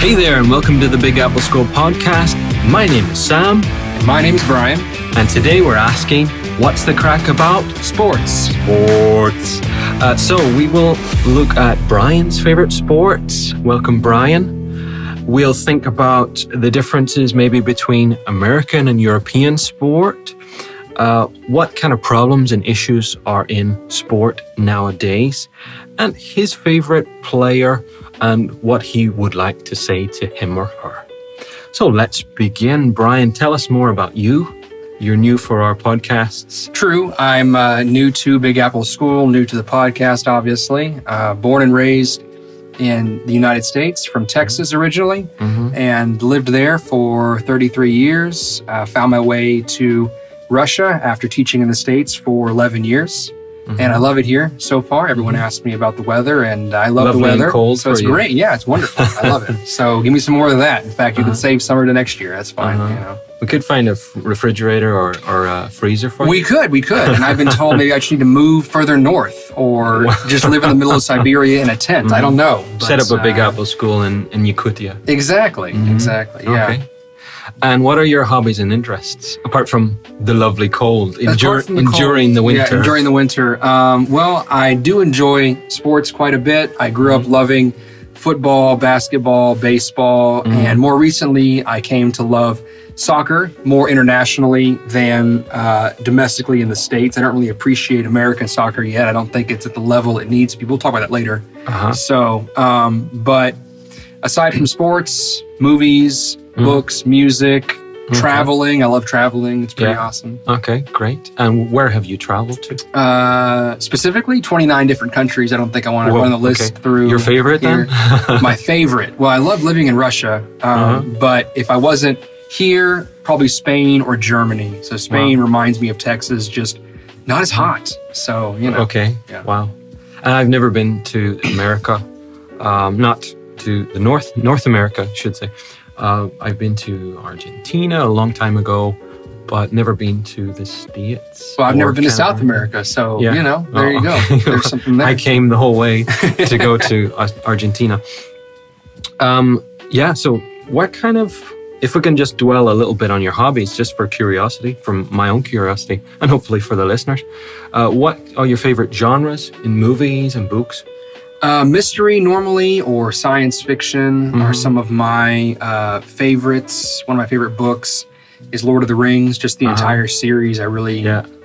Hey there, and welcome to the Big Apple School podcast. My name is Sam. And my name is Brian. And today we're asking, what's the crack about? Sports. So we will look at Brian's favorite sports. Welcome, Brian. We'll think about the differences maybe between American and European sport. What kind of problems and issues are in sport nowadays, and his favorite player and what he would like to say to him or her. So let's begin. Brian, tell us more about you. You're new for our podcasts. True. I'm new to Big Apple School, new to the podcast, obviously. Born and raised in the United States, from Texas originally, and lived there for 33 years. Found my way to Russia after teaching in the States for 11 years. And I love it here so far. Everyone asks me about the weather, and I love the weather. Cold so it's great. Yeah, it's wonderful. I love it. So give me some more of that. In fact, you can save summer to next year. That's fine. You know. We could find a refrigerator or a freezer for you. We could. And I've been told maybe I just need to move further north or just live in the middle of Siberia in a tent. I don't know. But, set up a Big Apple School in Yakutia. Exactly. Yeah. Okay. And what are your hobbies and interests, apart from the lovely cold, enduring the winter? Yeah, during the winter. Well, I do enjoy sports quite a bit. I grew up loving football, basketball, baseball, and more recently, I came to love soccer more internationally than domestically in the States. I don't really appreciate American soccer yet. I don't think it's at the level it needs to be. We'll talk about that later. So, but aside from sports, movies, books, music, traveling. I love traveling. It's pretty awesome. Okay, great. And where have you traveled to? Specifically, 29 different countries. I don't think I want to run the list through. Your favorite here. then? My favorite. Well, I love living in Russia. But if I wasn't here, probably Spain or Germany. So Spain reminds me of Texas, just not as hot. So, you know. Okay. Yeah. Wow. And I've never been to America. Not to the North America, I should say. I've been to Argentina a long time ago, but never been to the States. Well, I've never been to South America, so, you know, there you go. There's something there. I came the whole way to go to Argentina. So what kind of, if we can just dwell a little bit on your hobbies, just for curiosity, from my own curiosity, and hopefully for the listeners, what are your favorite genres in movies and books? Mystery normally, or science fiction are some of my favorites. One of my favorite books is Lord of the Rings, just the entire series. I really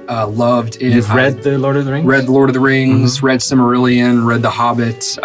loved it. You've read the Lord of the Rings? Read the Lord of the Rings, read Silmarillion, read The Hobbit.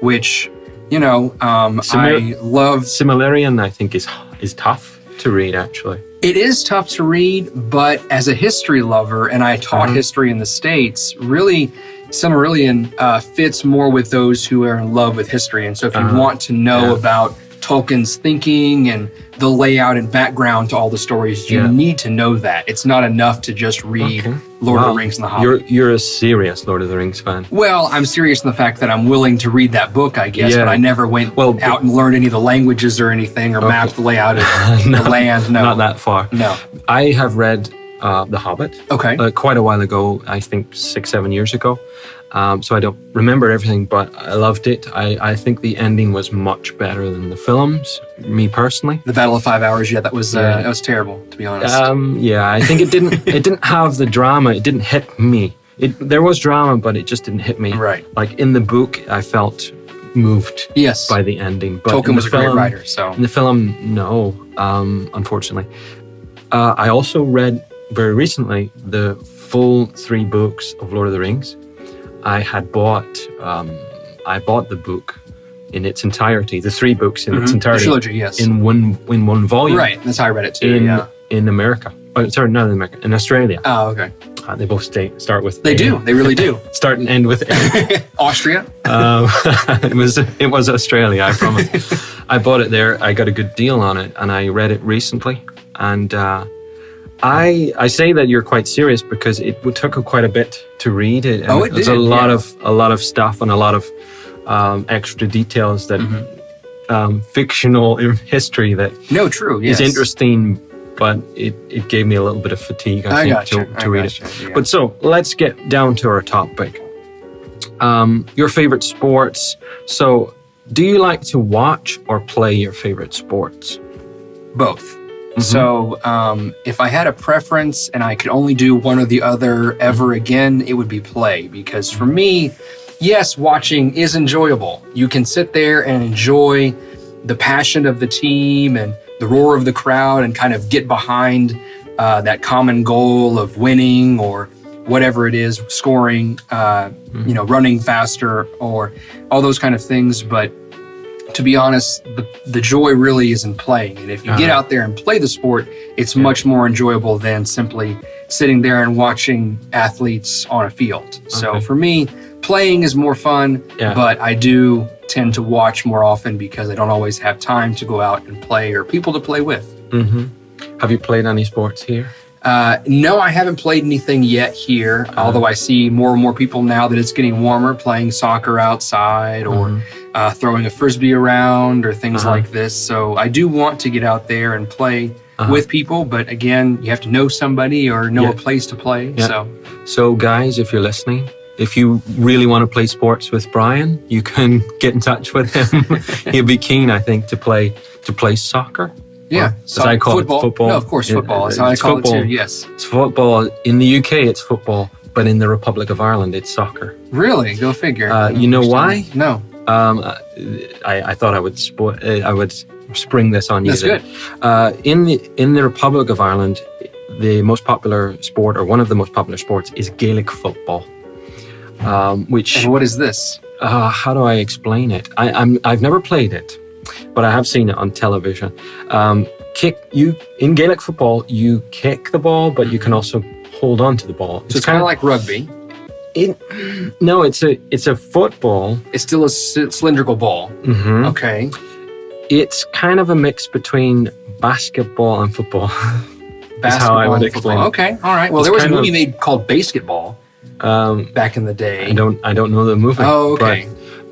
Which, you know, I love. Silmarillion, I think, is tough to read, actually. It is tough to read, but as a history lover, and I taught history in the States, really, Silmarillion fits more with those who are in love with history. And so if you want to know about Tolkien's thinking and the layout and background to all the stories, you need to know that. It's not enough to just read Lord of the Rings and The Hobbit. You're a serious Lord of the Rings fan. Well, I'm serious in the fact that I'm willing to read that book, I guess, but I never went out and learned any of the languages or anything or mapped the layout of the land. No. Not that far. No. I have read The Hobbit quite a while ago, I think 6-7 years ago. So I don't remember everything, but I loved it. I think the ending was much better than the films, me personally. The Battle of 5 Hours, that was terrible, to be honest. I think it didn't have the drama. It didn't hit me. There was drama, but it just didn't hit me. Right. Like in the book, I felt moved by the ending. But Tolkien was a great writer, so. In the film, no, unfortunately. I also read very recently the full 3 books of Lord of the Rings. I bought the book in its entirety, the 3 books in its entirety. The trilogy, yes. In one volume. Right, that's how I read it too, in America. Oh, sorry, not in America, in Australia. Oh, okay. They both start with They really do. Start and end with A. Austria? It was Australia, I promise. I bought it there. I got a good deal on it, and I read it recently. And I say that you're quite serious because it took quite a bit to read it. And it did. There's a lot of stuff and a lot of extra details that fictional history that is interesting, but it gave me a little bit of fatigue, I think, to read it. Yeah. But so let's get down to our topic. Your favorite sports. So Do you like to watch or play your favorite sports? Both. So if I had a preference and I could only do one or the other ever again, it would be play. Because for me, yes, watching is enjoyable. You can sit there and enjoy the passion of the team and the roar of the crowd and kind of get behind that common goal of winning or whatever it is, scoring, running faster or all those kind of things. But to be honest, the joy really is in playing. And if you get out there and play the sport, it's much more enjoyable than simply sitting there and watching athletes on a field. So for me, playing is more fun, but I do tend to watch more often because I don't always have time to go out and play or people to play with. Have you played any sports here? No, I haven't played anything yet here, although I see more and more people now that it's getting warmer playing soccer outside or throwing a frisbee around or things like this. So I do want to get out there and play with people, but again, you have to know somebody or know a place to play. So guys, if you're listening, if you really want to play sports with Brian, you can get in touch with him. He'll be keen, I think, to play soccer. Yeah, as I call football. It, football. No, of course, football. That's how I call football. it too, yes. It's football. In the UK, it's football, but in the Republic of Ireland, it's soccer. Really? Go figure. You know why? No. I thought I would spring this on you. That's good. In the Republic of Ireland, the most popular sport, or one of the most popular sports, is Gaelic football. Which? And what is this? How do I explain it? I've never played it, but I have seen it on television. In Gaelic football, you kick the ball, but you can also hold on to the ball. So it's kind of like rugby. No, it's a football. It's still a cylindrical ball. Okay. It's kind of a mix between basketball and football. That's how I would explain it. Okay, all right. Well, there was a movie made called Basketball back in the day. I don't know the movie. Oh, okay.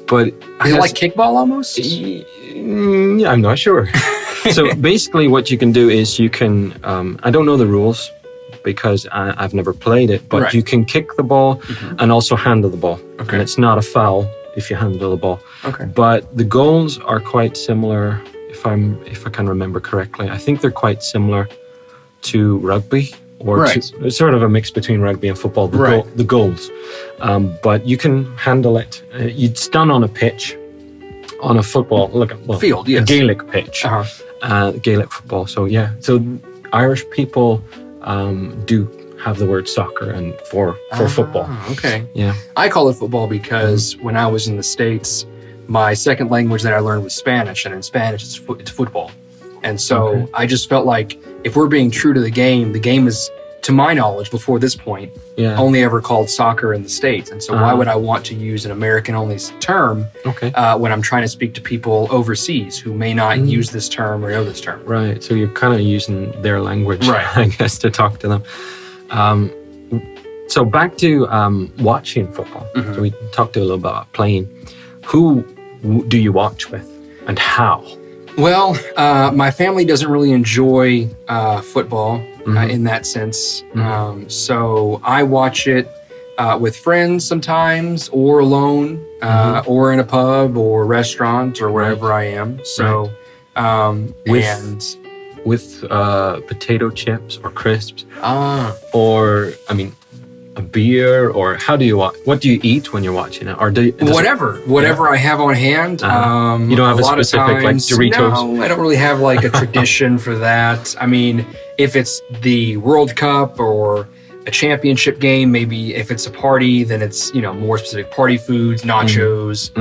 But is it like kickball almost? Yeah, I'm not sure. So basically what you can do is you can, I don't know the rules because I've never played it, but you can kick the ball and also handle the ball. Okay. And it's not a foul if you handle the ball. Okay. But the goals are quite similar, if I can remember correctly. I think they're quite similar to rugby, or it's sort of a mix between rugby and football, the goals. But you can handle it. It's done on a pitch, on a football, field, yes. A Gaelic pitch, Gaelic football. So Irish people do have the word soccer and for football. Okay. Yeah. I call it football because when I was in the States, my second language that I learned was Spanish, and in Spanish it's football. And so I just felt like if we're being true to the game is, to my knowledge, before this point, only ever called soccer in the States. And so why would I want to use an American-only term when I'm trying to speak to people overseas who may not use this term or know this term? Right. So you're kind of using their language, I guess, to talk to them. So back to watching football. So we talked a little about playing. Who do you watch with and how? Well, my family doesn't really enjoy football in that sense. So I watch it with friends sometimes, or alone, or in a pub or restaurant or wherever I am. So, with potato chips or crisps, or a beer, or how do you watch? What do you eat when you're watching it? Or whatever I have on hand. You don't have a specific times, like Doritos? No, I don't really have like a tradition for that. I mean, if it's the World Cup or a championship game, maybe if it's a party, then it's, more specific party foods, nachos,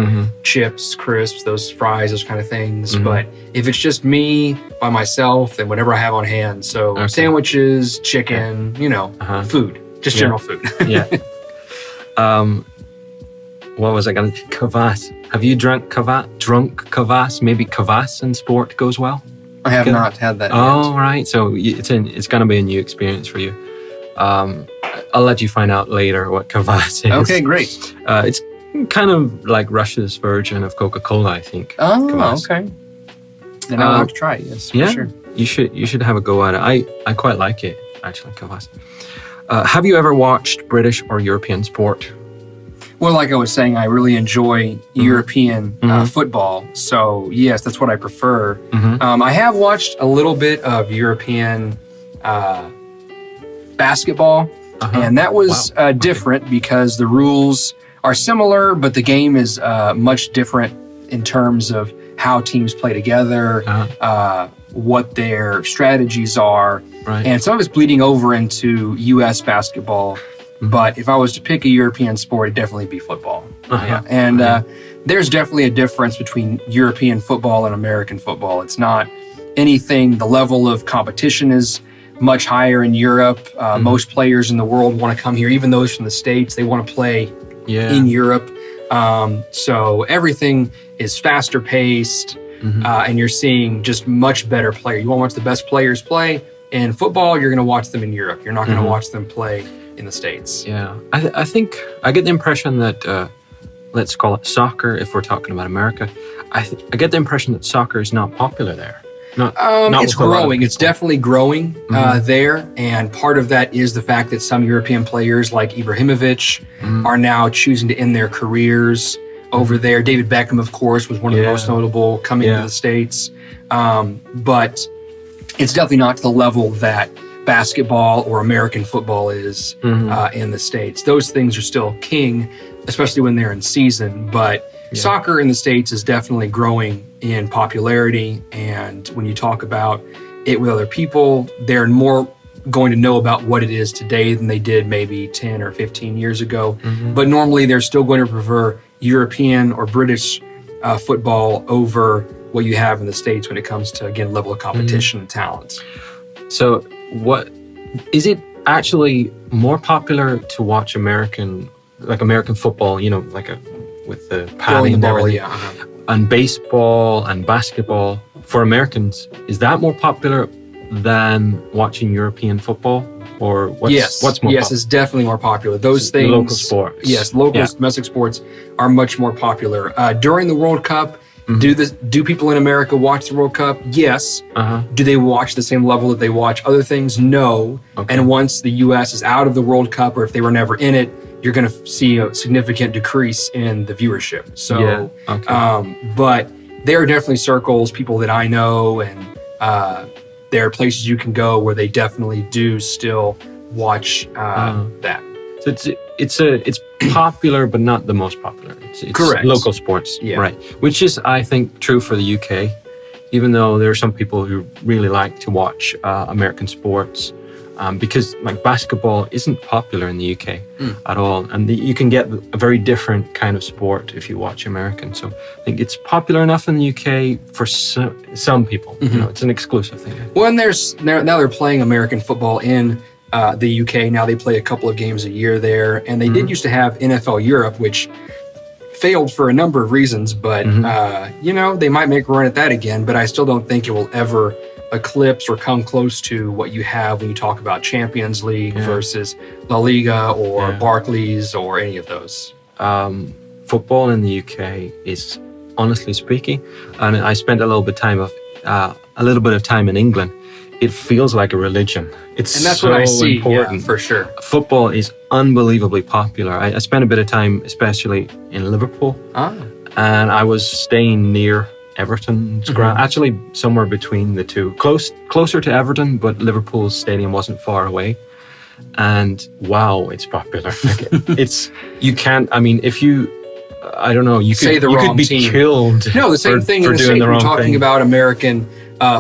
chips, crisps, those fries, those kind of things. But if it's just me by myself, then whatever I have on hand. So sandwiches, chicken, food. Just general food. What was I going to... Kvass. Have you drunk kvass? Maybe kvass in sport goes well? I have not had that yet. Oh, right. So it's going to be a new experience for you. I'll let you find out later what kvass is. Okay, great. It's kind of like Russia's version of Coca-Cola, I think. Oh, kvass. Okay. Then I'll have to try it, yes, for sure. You should have a go at it. I quite like it, actually, kvass. Have you ever watched British or European sport? Well, like I was saying, I really enjoy European football. So, yes, that's what I prefer. I have watched a little bit of European basketball, and that was different because the rules are similar, but the game is much different in terms of how teams play together, what their strategies are. Right. And some of it's bleeding over into U.S. basketball. But if I was to pick a European sport, it'd definitely be football. And there's definitely a difference between European football and American football. It's not anything. The level of competition is much higher in Europe. Most players in the world want to come here, even those from the States. They want to play in Europe. So everything is faster paced, and you're seeing just much better players. You want to watch the best players play. In football, you're going to watch them in Europe. You're not going to watch them play in the States. Yeah. I think I get the impression that, let's call it soccer, if we're talking about America, I get the impression that soccer is not popular there. Not it's growing. It's definitely growing there. And part of that is the fact that some European players like Ibrahimovic are now choosing to end their careers over there. David Beckham, of course, was one of the most notable coming to the States. But it's definitely not to the level that basketball or American football is in the States. Those things are still king, especially when they're in season. But soccer in the States is definitely growing in popularity. And when you talk about it with other people, they're more going to know about what it is today than they did maybe 10 or 15 years ago. But normally they're still going to prefer European or British football over what you have in the States when it comes to, again, level of competition and talent. So what is it actually more popular to watch American football, with the padding and everything, and baseball and basketball for Americans? Is that more popular than watching European football? Or what's more popular? Yes, it's definitely more popular. Those things, the local sports. Yes, domestic sports are much more popular. During the World Cup, do people in America watch the World Cup? Yes. Do they watch the same level that they watch other things? No. And once the U.S. is out of the World Cup, or if they were never in it, you're going to see a significant decrease in the viewership. So, but there are definitely circles, people that I know, and there are places you can go where they definitely do still watch that. So it's popular, but not the most popular. It's correct. Local sports, right? Which is, I think, true for the UK. Even though there are some people who really like to watch American sports, because like basketball isn't popular in the UK at all, and you can get a very different kind of sport if you watch American. So I think it's popular enough in the UK for some people. It's an exclusive thing. Well, and now they're playing American football in the UK. Now they play a couple of games a year there, and they did used to have NFL Europe, which failed for a number of reasons, but they might make a run at that again, but I still don't think it will ever eclipse or come close to what you have when you talk about Champions League versus La Liga or Barclays or any of those. Football in the UK is, honestly speaking, and I spent a little bit of time in England. It feels like a religion. And that's so what I see, important. For sure. Football is unbelievably popular. I spent a bit of time, especially in Liverpool, and I was staying near Everton's ground, actually somewhere between the two, closer to Everton, but Liverpool's stadium wasn't far away. And wow, it's popular. You can't. I mean, if you, I don't know, you could be killed. No, the same thing in the States. We're talking about American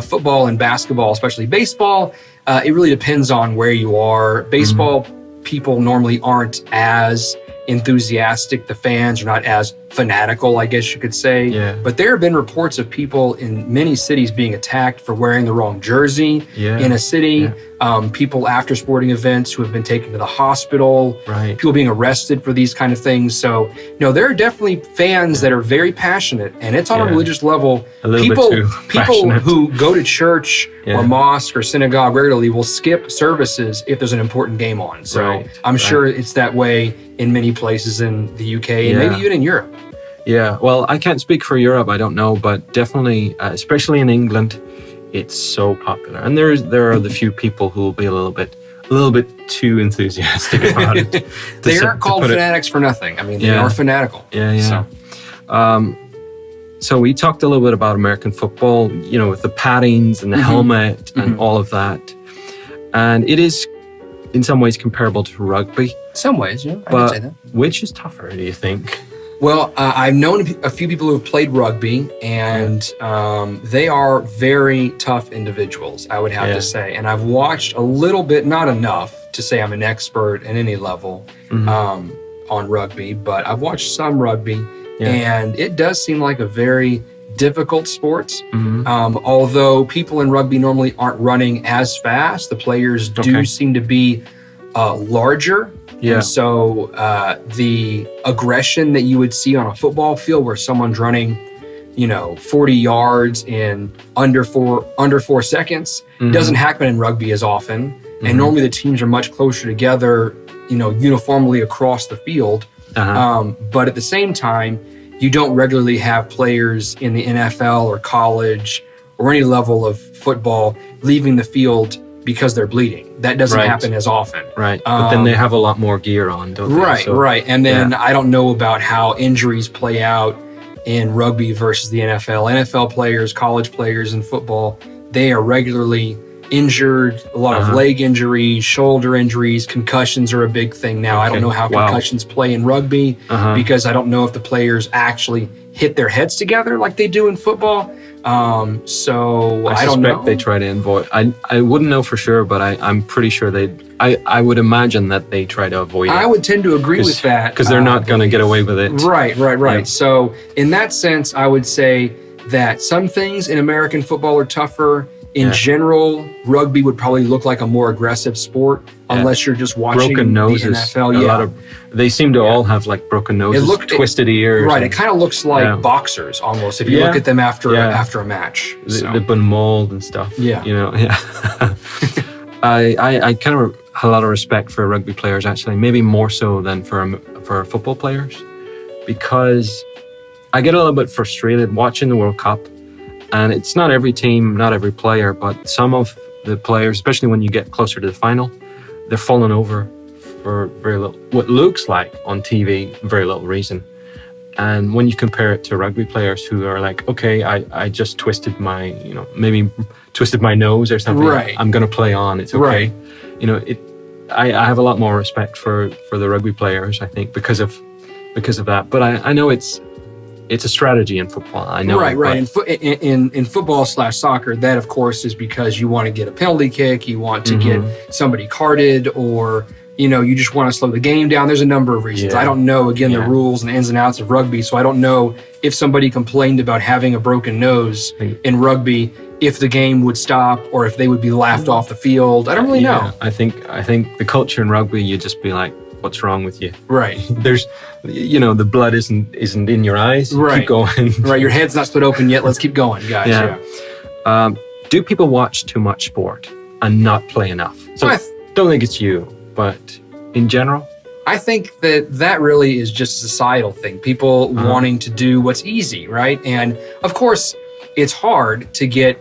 football and basketball, especially baseball. It really depends on where you are. Baseball people normally aren't as enthusiastic. The fans are not as fanatical, I guess you could say. Yeah. But there have been reports of people in many cities being attacked for wearing the wrong jersey in a city. People after sporting events who have been taken to the hospital. Right. People being arrested for these kind of things. So, there are definitely fans that are very passionate, and it's on a religious level. People who go to church or mosque or synagogue regularly will skip services if there's an important game on. So I'm sure it's that way in many places in the UK and maybe even in Europe. Yeah, well, I can't speak for Europe, I don't know, but definitely, especially in England, it's so popular. And there are the few people who will be a little little bit too enthusiastic about it. They aren't called fanatics for nothing. I mean, they are fanatical. Yeah. So we talked a little bit about American football, with the paddings and the helmet and all of that. And it is in some ways comparable to rugby. Some ways, yeah. I would say that. Which is tougher, do you think? Well, I've known a few people who have played rugby, and they are very tough individuals, I would have to say. And I've watched a little bit, not enough to say I'm an expert at any level on rugby, but I've watched some rugby, and it does seem like a very difficult sport. Although people in rugby normally aren't running as fast, the players do seem to be larger. Yeah. And so the aggression that you would see on a football field where someone's running, 40 yards in under four seconds doesn't happen in rugby as often. And normally the teams are much closer together, uniformly across the field. But at the same time, you don't regularly have players in the NFL or college or any level of football leaving the field because they're bleeding. That doesn't happen as often. Right. But then they have a lot more gear on, don't they? Right. And then I don't know about how injuries play out in rugby versus the NFL. NFL players, college players in football, they are regularly injured, a lot of leg injuries, shoulder injuries, concussions are a big thing now. I don't know how concussions play in rugby because I don't know if the players actually hit their heads together like they do in football. So I don't know. I suspect they try to avoid. I wouldn't know for sure, but I'm pretty sure I would imagine that they try to avoid it. I would tend to agree with that. Because they're not going to get away with it. Right. Yeah. So in that sense, I would say that some things in American football are tougher. In general, rugby would probably look like a more aggressive sport unless you're just watching broken noses, the NFL. They seem to all have like broken noses, twisted ears. Right, it kind of looks like boxers almost if you look at them after a match. They've been mauled and stuff. Yeah. I kind of have a lot of respect for rugby players, actually, maybe more so than for football players, because I get a little bit frustrated watching the World Cup. And it's not every team, not every player, but some of the players, especially when you get closer to the final, they're falling over for very little, what looks like on TV, very little reason. And when you compare it to rugby players who are like, okay, I just twisted my, maybe twisted my nose or something. Right. I'm going to play on. It's okay. Right. I have a lot more respect for the rugby players, I think, because of that. But I know it's a strategy in football. I know. Right. In football/soccer, that of course is because you want to get a penalty kick, you want to get somebody carded, or you just want to slow the game down. There's a number of reasons. I don't know the rules and ins and outs of rugby, so I don't know if somebody complained about having a broken nose in rugby, if the game would stop or if they would be laughed off the field. I don't really know. I think the culture in rugby, you'd just be like, what's wrong with you? Right. There's, the blood isn't in your eyes. Right. Keep going. Right. Your head's not split open yet. Let's keep going, guys. Yeah. Do people watch too much sport and not play enough? So I don't think it's you, but in general? I think that really is just a societal thing. People wanting to do what's easy, right? And of course, it's hard to get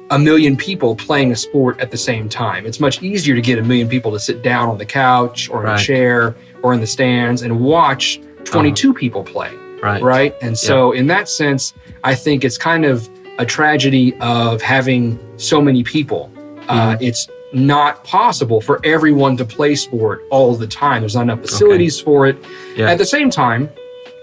1 million people playing a sport at the same time. It's much easier to get 1 million people to sit down on the couch or in a chair or in the stands and watch 22 people play. Right. And so in that sense, I think it's kind of a tragedy of having so many people. It's not possible for everyone to play sport all the time. There's not enough facilities for it. Yeah. At the same time,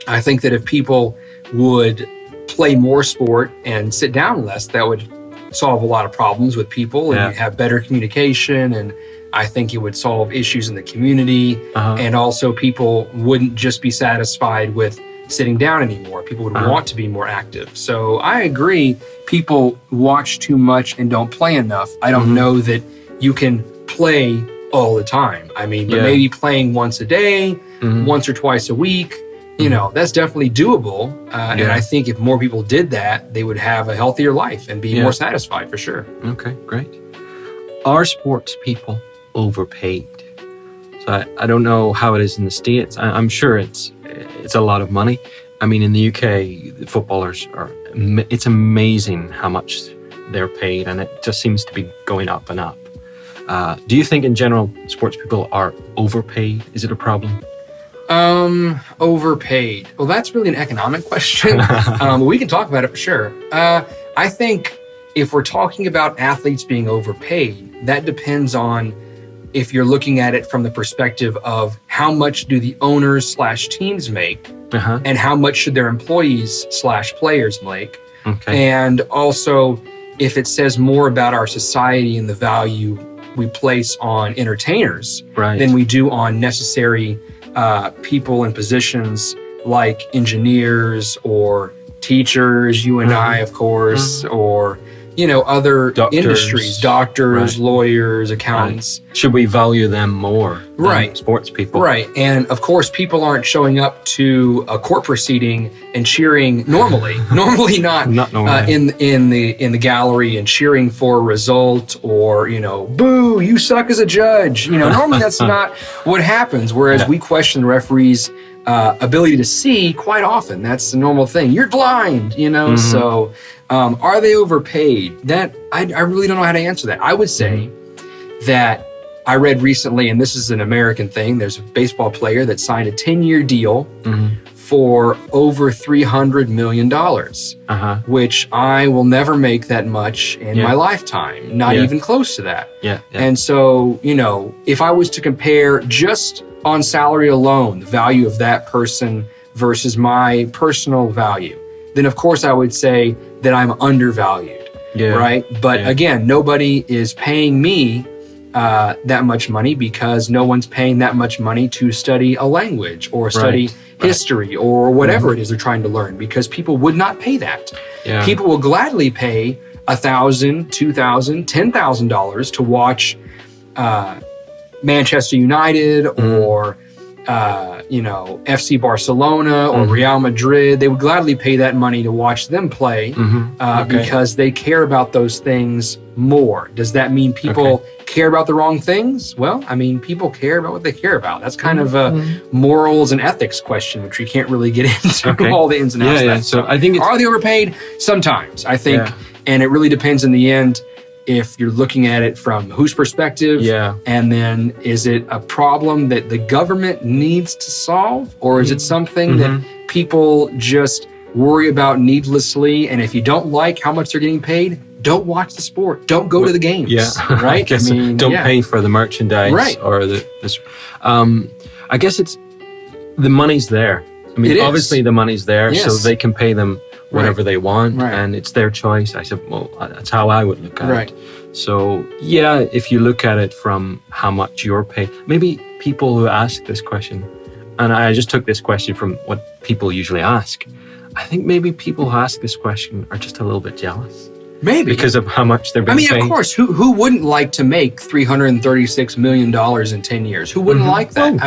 I think that if people would play more sport and sit down less, that would solve a lot of problems with people and have better communication, and I think it would solve issues in the community, and also people wouldn't just be satisfied with sitting down anymore. People would want to be more active. So I agree, people watch too much and don't play enough. I don't know that you can play all the time. I mean, but maybe playing once a day, once or twice a week, that's definitely doable. And I think if more people did that, they would have a healthier life and be more satisfied for sure. Okay, great. Are sports people overpaid? So I don't know how it is in the States. I'm sure it's a lot of money. I mean, in the UK, the footballers it's amazing how much they're paid, and it just seems to be going up and up. Do you think in general sports people are overpaid? Is it a problem? Overpaid. Well, that's really an economic question. We can talk about it for sure. I think if we're talking about athletes being overpaid, that depends on if you're looking at it from the perspective of how much do the owners / teams make, and how much should their employees / players make. Okay. And also if it says more about our society and the value we place on entertainers than we do on necessary people in positions like engineers or teachers, you and I, of course, or other industries, doctors, lawyers, accountants. Should we value them more than sports people? Right. And of course, people aren't showing up to a court proceeding and cheering normally not in the gallery and cheering for a result or, boo, you suck as a judge. Normally that's not what happens. Whereas we question the referee's ability to see quite often. That's the normal thing. You're blind, so are they overpaid? That I really don't know how to answer that. I would say that I read recently, and this is an American thing, there's a baseball player that signed a 10-year deal for over $300 million, which I will never make that much in my lifetime, not even close to that. And so, if I was to compare just on salary alone, the value of that person versus my personal value, then of course I would say that I'm undervalued, right? But again, nobody is paying me that much money because no one's paying that much money to study a language or study history or whatever it is they're trying to learn, because people would not pay that. People will gladly pay $1,000, $2,000, $10,000 to watch Manchester United or FC Barcelona or Real Madrid. They would gladly pay that money to watch them play because they care about those things more. Does that mean people care about the wrong things? Well, I mean, people care about what they care about. That's kind of a morals and ethics question, which we can't really get into all the ins and outs of that. So I think are they overpaid? Sometimes, I think, and it really depends in the end if you're looking at it from whose perspective, and then is it a problem that the government needs to solve, or is it something that people just worry about needlessly, and if you don't like how much they're getting paid, don't watch the sport, don't go to the games, right? I mean, don't pay for the merchandise or this. I guess it's the money's there. I mean, obviously the money's there, so they can pay them whatever they want, and it's their choice. I said, well, that's how I would look at it. So, if you look at it from how much you're paid, maybe people who ask this question, and I just took this question from what people usually ask, I think maybe people who ask this question are just a little bit jealous. Maybe. Because of how much they're being paid. Of course, who wouldn't like to make $336 million in 10 years? Who wouldn't like that?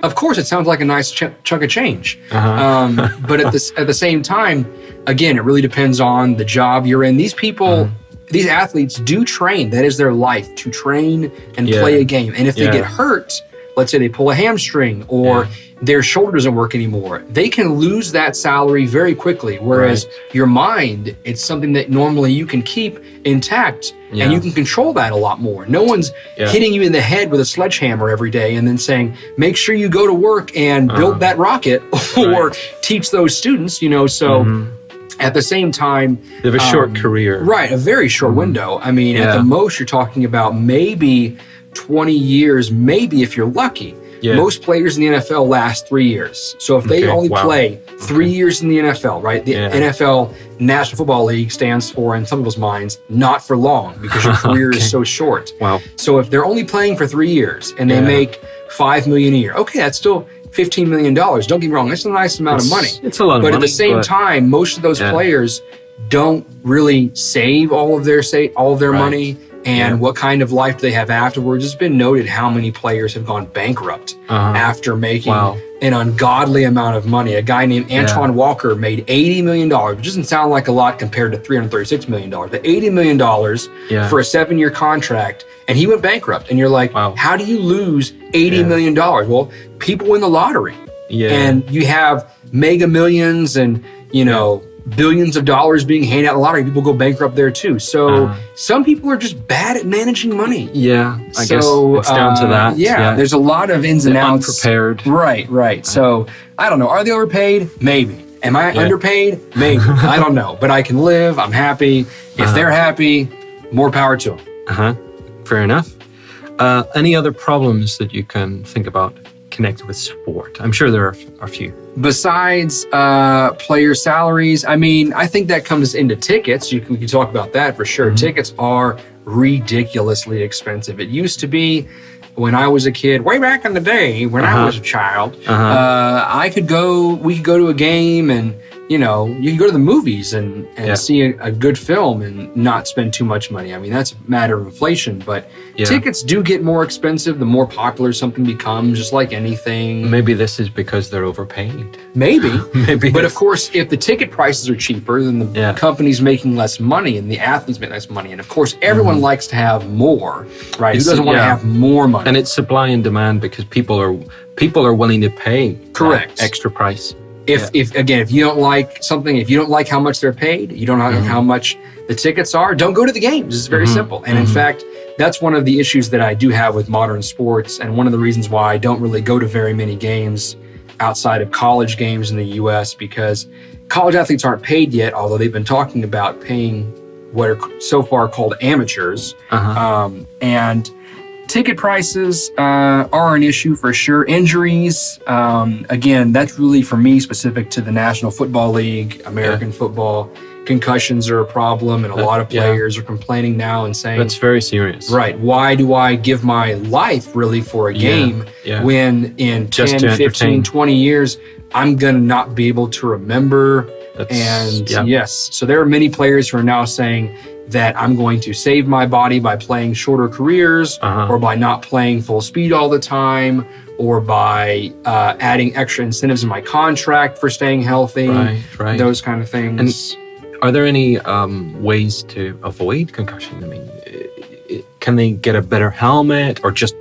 Of course, it sounds like a nice chunk of change. But at the same time, again, it really depends on the job you're in. These people, these athletes do train. That is their life, to train and play a game. And if they get hurt, let's say they pull a hamstring or their shoulder doesn't work anymore, they can lose that salary very quickly. Whereas your mind, it's something that normally you can keep intact and you can control that a lot more. No one's hitting you in the head with a sledgehammer every day and then saying, make sure you go to work and build that rocket or teach those students, so at the same time, they have a short career. Right, a very short window. I mean, at the most, you're talking about maybe 20 years, maybe if you're lucky. Most players in the NFL last 3 years. So if they only play 3 years in the NFL, right? The NFL National Football League stands for, in some people's minds, not for long, because your career is so short. So if they're only playing for 3 years and they make $5 million a year, okay, that's still $15 million. Don't get me wrong, that's a nice amount of money. It's a lot of money. But at the same time, most of those players don't really save all of their money. And what kind of life do they have afterwards? It's been noted how many players have gone bankrupt after making an ungodly amount of money. A guy named Antoine Walker made $80 million, which doesn't sound like a lot compared to $336 million, but $80 million for a 7-year contract, and he went bankrupt. And you're like, how do you lose $80 million? Well, people win the lottery. And you have mega millions and, billions of dollars being handed out in the lottery. People go bankrupt there too. So some people are just bad at managing money. Yeah, I guess it's down to that. Yeah, there's a lot of ins and outs. Unprepared. Right. So I don't know. Are they overpaid? Maybe. Am I underpaid? Maybe. I don't know. But I can live. I'm happy. If they're happy, more power to them. Fair enough. Any other problems that you can think about connected with sport? I'm sure there are a few. Besides player salaries, I mean, I think that comes into tickets. We can talk about that for sure. Tickets are ridiculously expensive. It used to be when I was a kid, way back in the day when I was a child, we could go to a game and, you know, you can go to the movies and see a good film and not spend too much money. I mean, that's a matter of inflation, but tickets do get more expensive the more popular something becomes, just like anything. Maybe this is because they're overpaid. Maybe. But of course, if the ticket prices are cheaper, then the company's making less money and the athletes make less money. And of course, everyone likes to have more, right? Who doesn't want to have more money? And it's supply and demand because people are willing to pay extra price. If you don't like something, if you don't like how much they're paid, you don't like how much the tickets are, don't go to the games. It's very simple. And in fact, that's one of the issues that I do have with modern sports. And one of the reasons why I don't really go to very many games outside of college games in the US, because college athletes aren't paid yet, although they've been talking about paying what are so far called amateurs. And ticket prices are an issue for sure. Injuries, again, that's really for me specific to the National Football League, American football. Concussions are a problem, and a lot of players are complaining now and saying, that's very serious. Right. Why do I give my life really for a game when in Just 10, 15, 20 years, I'm going to not be able to remember? So there are many players who are now saying that I'm going to save my body by playing shorter careers or by not playing full speed all the time or by adding extra incentives in my contract for staying healthy, those kind of things. And are there any ways to avoid concussion? I mean, can they get a better helmet or just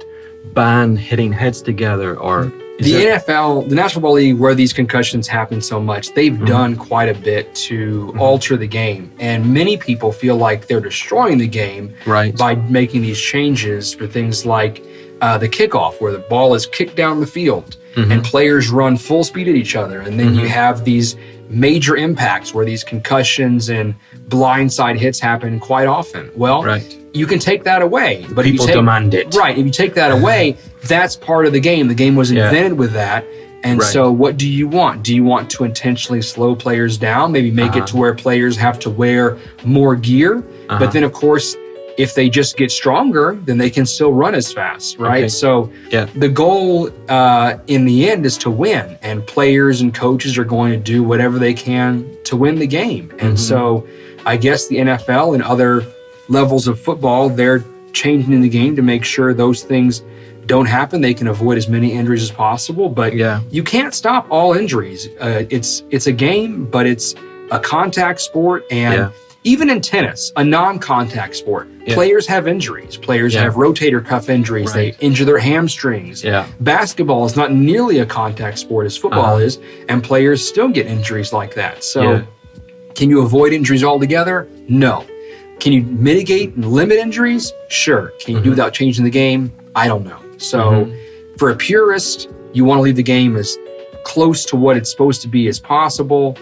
ban hitting heads together? Or NFL, the National Football League, where these concussions happen so much, they've done quite a bit to alter the game. And many people feel like they're destroying the game by making these changes for things like the kickoff, where the ball is kicked down the field and players run full speed at each other. And then you have these major impacts where these concussions and blindside hits happen quite often. Well, you can take that away. But people demand it. Right. If you take that away, that's part of the game. The game was invented with that. And so what do you want? Do you want to intentionally slow players down? Maybe make it to where players have to wear more gear? But then, of course, if they just get stronger, then they can still run as fast, right? So the goal in the end is to win, and players and coaches are going to do whatever they can to win the game. And so I guess the NFL and other levels of football, they're changing the game to make sure those things don't happen. They can avoid as many injuries as possible, but you can't stop all injuries. It's a game, but it's a contact sport, and even in tennis, a non-contact sport, players have injuries. Players have rotator cuff injuries. They injure their hamstrings. Basketball is not nearly a contact sport as football is, and players still get injuries like that. So can you avoid injuries altogether? No. Can you mitigate and limit injuries? Sure. Can you do without changing the game? I don't know. So for a purist, you want to leave the game as close to what it's supposed to be as possible.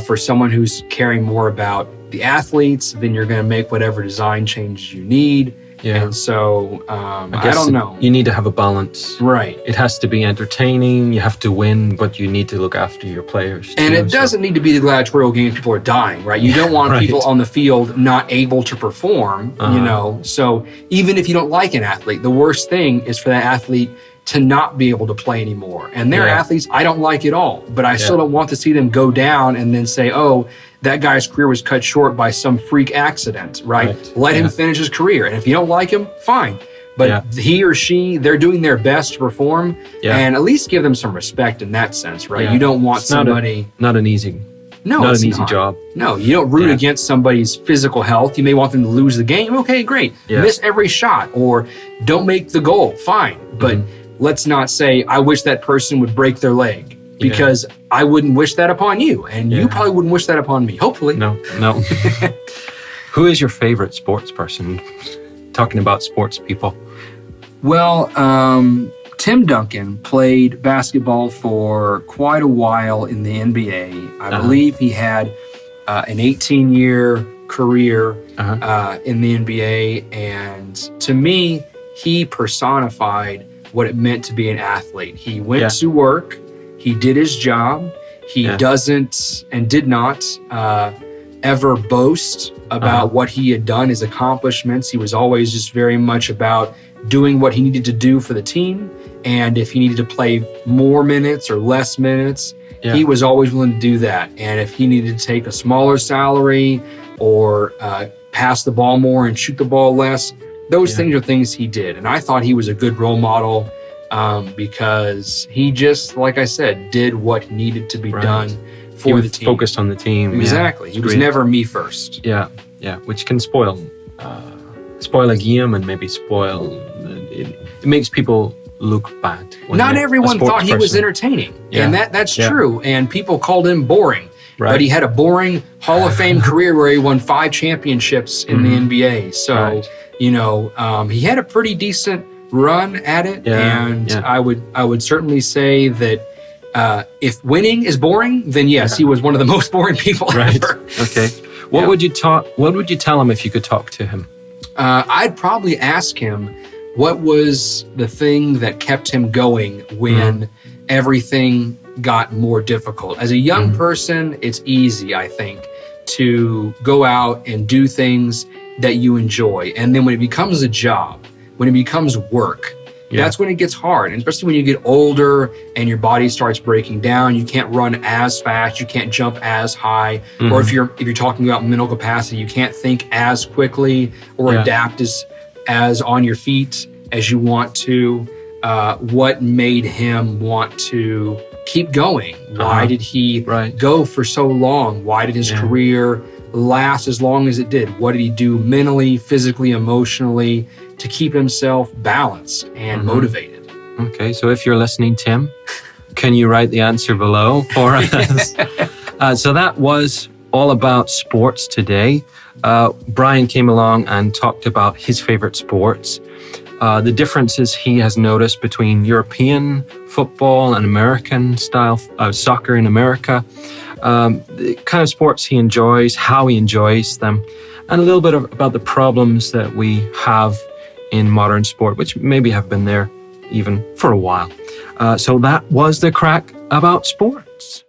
For someone who's caring more about the athletes, then you're going to make whatever design changes you need. And so I don't know. You need to have a balance. Right. It has to be entertaining. You have to win, but you need to look after your players too. And it doesn't need to be the gladiatorial game if people are dying, right? You don't want people on the field not able to perform, you know? So even if you don't like an athlete, the worst thing is for that athlete to not be able to play anymore. And there are athletes I don't like at all, but I still don't want to see them go down and then say, oh, that guy's career was cut short by some freak accident, right? Let him finish his career. And if you don't like him, fine. But he or she, they're doing their best to perform and at least give them some respect in that sense, right? You don't want somebody... Not an easy job. No, you don't root against somebody's physical health. You may want them to lose the game. Okay, great. Miss every shot or don't make the goal. Fine. But let's not say, I wish that person would break their leg. because I wouldn't wish that upon you, and you probably wouldn't wish that upon me. Hopefully. No. Who is your favorite sports person? Talking about sports people. Well, Tim Duncan played basketball for quite a while in the NBA. I believe he had an 18-year career in the NBA. And to me, he personified what it meant to be an athlete. He went to work. He did his job. He doesn't and did not ever boast about what he had done, his accomplishments. He was always just very much about doing what he needed to do for the team. And if he needed to play more minutes or less minutes, he was always willing to do that. And if he needed to take a smaller salary or pass the ball more and shoot the ball less, those things are things he did. And I thought he was a good role model because he just, like I said, did what needed to be done for the team. Focused on the team. Exactly. He was never me first. Yeah, which can spoil a game and maybe spoil. It makes people look bad. Not everyone thought he was entertaining, and that's true. And people called him boring. Right. But he had a boring Hall of Fame career where he won 5 championships in the NBA. So, he had a pretty decent run at it. And I would certainly say that if winning is boring, then yes, he was one of the most boring people ever. Okay. What would you tell him if you could talk to him? I'd probably ask him what was the thing that kept him going when everything got more difficult. As a young person, it's easy, I think, to go out and do things that you enjoy. And then when it becomes a job, when it becomes work, that's when it gets hard. And especially when you get older and your body starts breaking down, you can't run as fast, you can't jump as high. Or if you're talking about mental capacity, you can't think as quickly or adapt as on your feet as you want to. What made him want to keep going? Why did he go for so long? Why did his career last as long as it did? What did he do mentally, physically, emotionally to keep himself balanced and motivated? Okay, so if you're listening, Tim, can you write the answer below for us? So that was all about sports today. Brian came along and talked about his favorite sports. The differences he has noticed between European football and American style soccer in America, the kind of sports he enjoys, how he enjoys them, and a little bit about the problems that we have in modern sport, which maybe have been there even for a while. So that was the crack about sports.